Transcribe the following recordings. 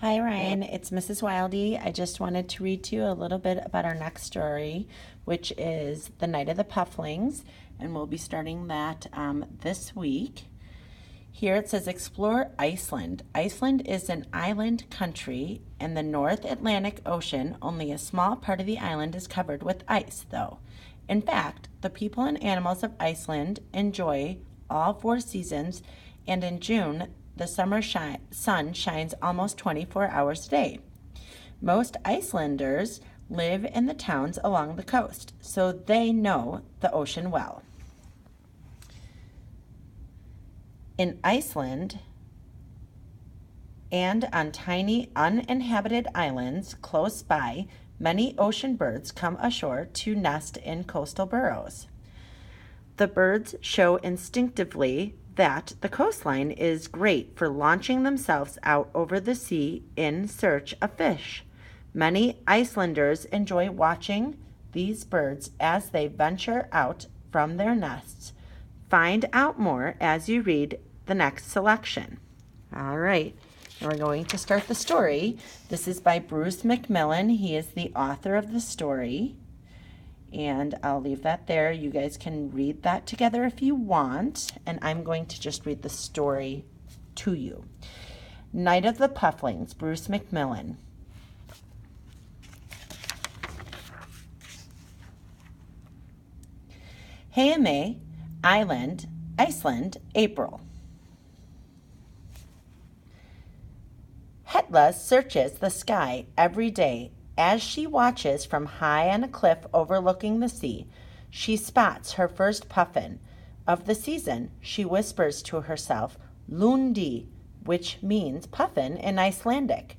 Hi Ryan, it's Mrs. Wildy. I just wanted to read to you a little bit about our next story, which is The Night of the Pufflings, and we'll be starting that this week. Here it says, explore Iceland. Iceland is an island country in the North Atlantic Ocean. Only a small part of the island is covered with ice, though. In fact, the people and animals of Iceland enjoy all 4 seasons, and in June, the summer sun shines almost 24 hours a day. Most Icelanders live in the towns along the coast, so they know the ocean well. In Iceland and on tiny uninhabited islands close by, many ocean birds come ashore to nest in coastal burrows. The birds show instinctively that the coastline is great for launching themselves out over the sea in search of fish. Many Icelanders enjoy watching these birds as they venture out from their nests. Find out more as you read the next selection. All right, and we're going to start the story. This is by Bruce McMillan. He is the author of the story. And I'll leave that there. You guys can read that together if you want. And I'm going to just read the story to you. Night of the Pufflings, Bruce McMillan. Heimaey Island, Iceland, April. Hetla searches the sky every day. As she watches from high on a cliff overlooking the sea, she spots her first puffin of the season. She whispers to herself, Lundi, which means puffin in Icelandic.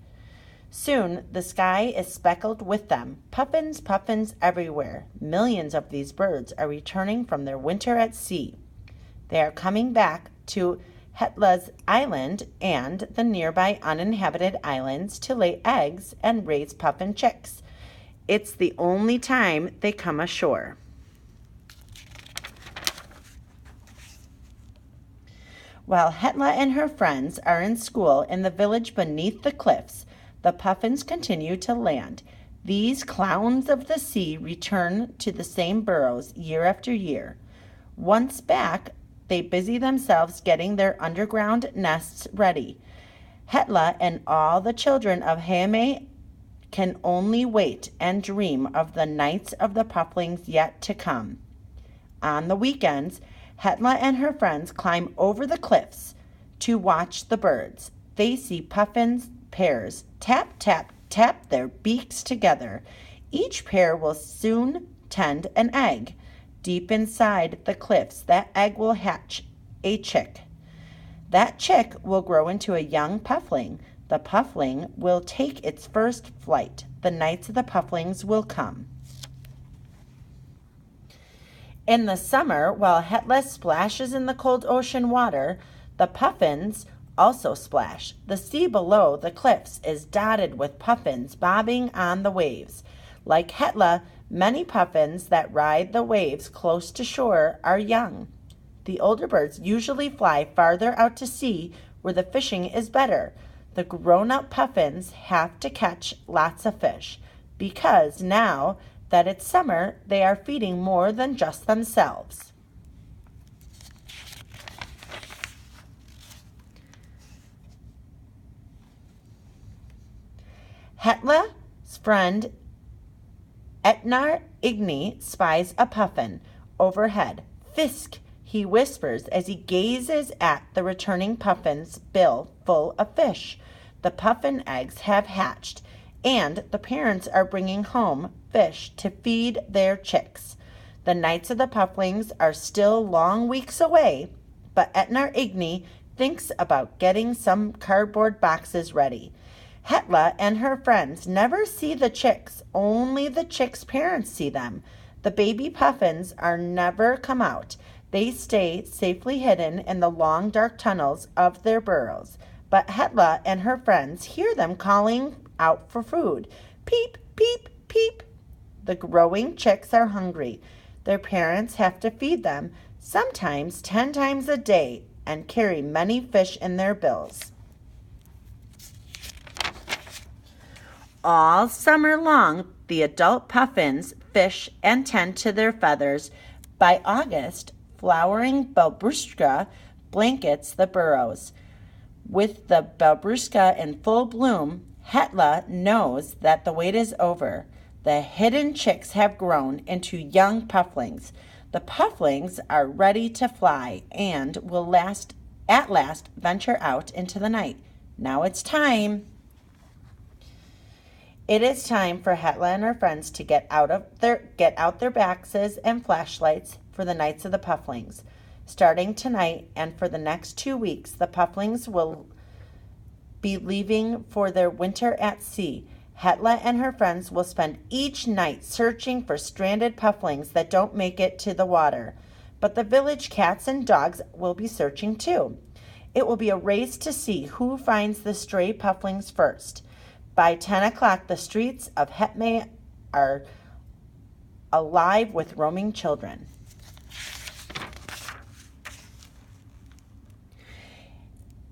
Soon the sky is speckled with them. Puffins, puffins everywhere. Millions of these birds are returning from their winter at sea. They are coming back to Hetla's island and the nearby uninhabited islands to lay eggs and raise puffin chicks. It's the only time they come ashore. While Hetla and her friends are in school in the village beneath the cliffs, the puffins continue to land. These clowns of the sea return to the same burrows year after year. Once back, they busy themselves getting their underground nests ready. Hetla and all the children of Heimaey can only wait and dream of the nights of the pufflings yet to come. On the weekends, Hetla and her friends climb over the cliffs to watch the birds. They see puffins pairs tap, tap, tap their beaks together. Each pair will soon tend an egg. Deep inside the cliffs, that egg will hatch a chick. That chick will grow into a young puffling. The puffling will take its first flight. The nights of the pufflings will come. In the summer, while Hetla splashes in the cold ocean water, the puffins also splash. The sea below the cliffs is dotted with puffins bobbing on the waves. Like Hetla, many puffins that ride the waves close to shore are young. The older birds usually fly farther out to sea where the fishing is better. The grown-up puffins have to catch lots of fish because now that it's summer, they are feeding more than just themselves. Hetla's friend Etnar Igni spies a puffin overhead. Fisk, he whispers as he gazes at the returning puffin's bill full of fish. The puffin eggs have hatched, and the parents are bringing home fish to feed their chicks. The nights of the pufflings are still long weeks away, but Etnar Igni thinks about getting some cardboard boxes ready. Hetla and her friends never see the chicks, only the chicks' parents see them. The baby puffins are never come out. They stay safely hidden in the long dark tunnels of their burrows. But Hetla and her friends hear them calling out for food. Peep, peep, peep. The growing chicks are hungry. Their parents have to feed them, sometimes 10 times a day, and carry many fish in their bills. All summer long, the adult puffins fish and tend to their feathers. By August, flowering babushka blankets the burrows. With the babushka in full bloom, Hetla knows that the wait is over. The hidden chicks have grown into young pufflings. The pufflings are ready to fly and will at last venture out into the night. Now it's time. It is time for Hetla and her friends to get out their baxes and flashlights for the Nights of the Pufflings. Starting tonight and for the next 2 weeks, the Pufflings will be leaving for their winter at sea. Hetla and her friends will spend each night searching for stranded pufflings that don't make it to the water. But the village cats and dogs will be searching too. It will be a race to see who finds the stray pufflings first. By 10 o'clock, the streets of Hetme are alive with roaming children.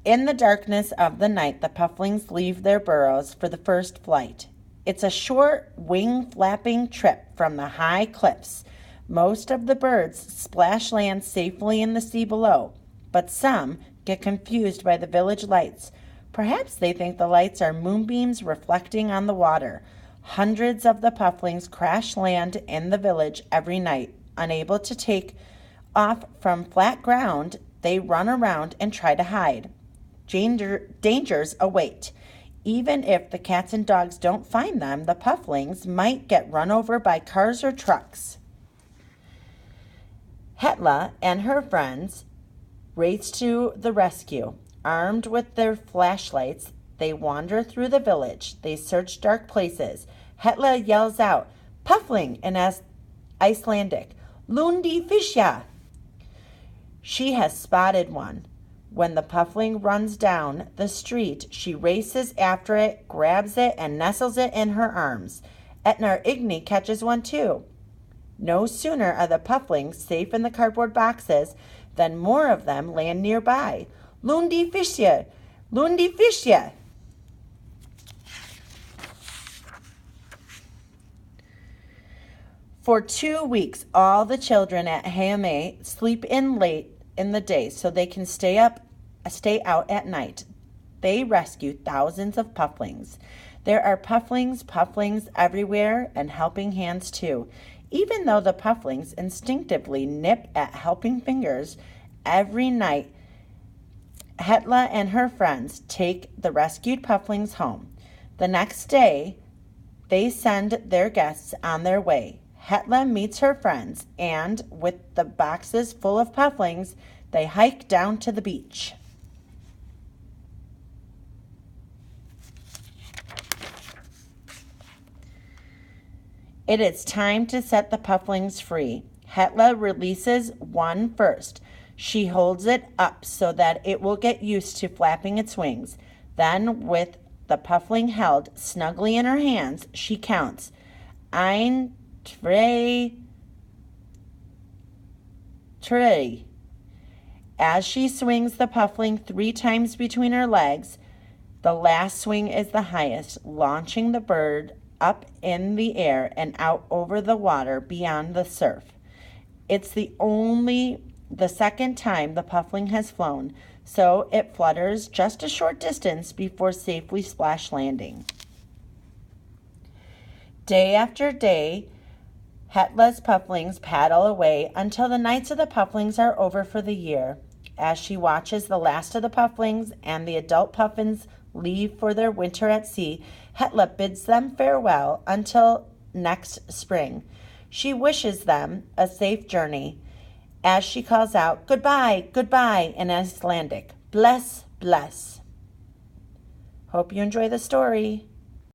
In the darkness of the night, the pufflings leave their burrows for the first flight. It's a short, wing-flapping trip from the high cliffs. Most of the birds splash land safely in the sea below, but some get confused by the village lights. Perhaps they think the lights are moonbeams reflecting on the water. Hundreds of the pufflings crash land in the village every night. Unable to take off from flat ground, they run around and try to hide. Dangers await. Even if the cats and dogs don't find them, the pufflings might get run over by cars or trucks. Hetla and her friends race to the rescue. Armed with their flashlights, they wander through the village. They search dark places. Hetla yells out, "Puffling," in Icelandic, "Lundi fishja." She has spotted one. When the puffling runs down the street, she races after it, grabs it, and nestles it in her arms. Etnar Igni catches one too. No sooner are the pufflings safe in the cardboard boxes than more of them land nearby. "Lundi fishja! Lundi fishja!" For 2 weeks, all the children at Hayame sleep in late in the day so they can stay out at night. They rescue thousands of pufflings. There are pufflings everywhere, and helping hands too. Even though the pufflings instinctively nip at helping fingers, every night Hetla and her friends take the rescued pufflings home. The next day, they send their guests on their way. Hetla meets her friends, and with the boxes full of pufflings, they hike down to the beach. It is time to set the pufflings free. Hetla releases one first. She holds it up so that it will get used to flapping its wings. Then, with the puffling held snugly in her hands, she counts. Ein, zwei, drei. As she swings the puffling 3 times between her legs, the last swing is the highest, launching the bird up in the air and out over the water beyond the surf. It's the second time the puffling has flown, so it flutters just a short distance before safely splash landing. Day after day, Hetla's pufflings paddle away until the Nights of the Pufflings are over for the year. As she watches the last of the pufflings and the adult puffins leave for their winter at sea, Hetla bids them farewell until next spring. She wishes them a safe journey as she calls out, "Goodbye, goodbye," in Icelandic. Bless, bless. Hope you enjoy the story.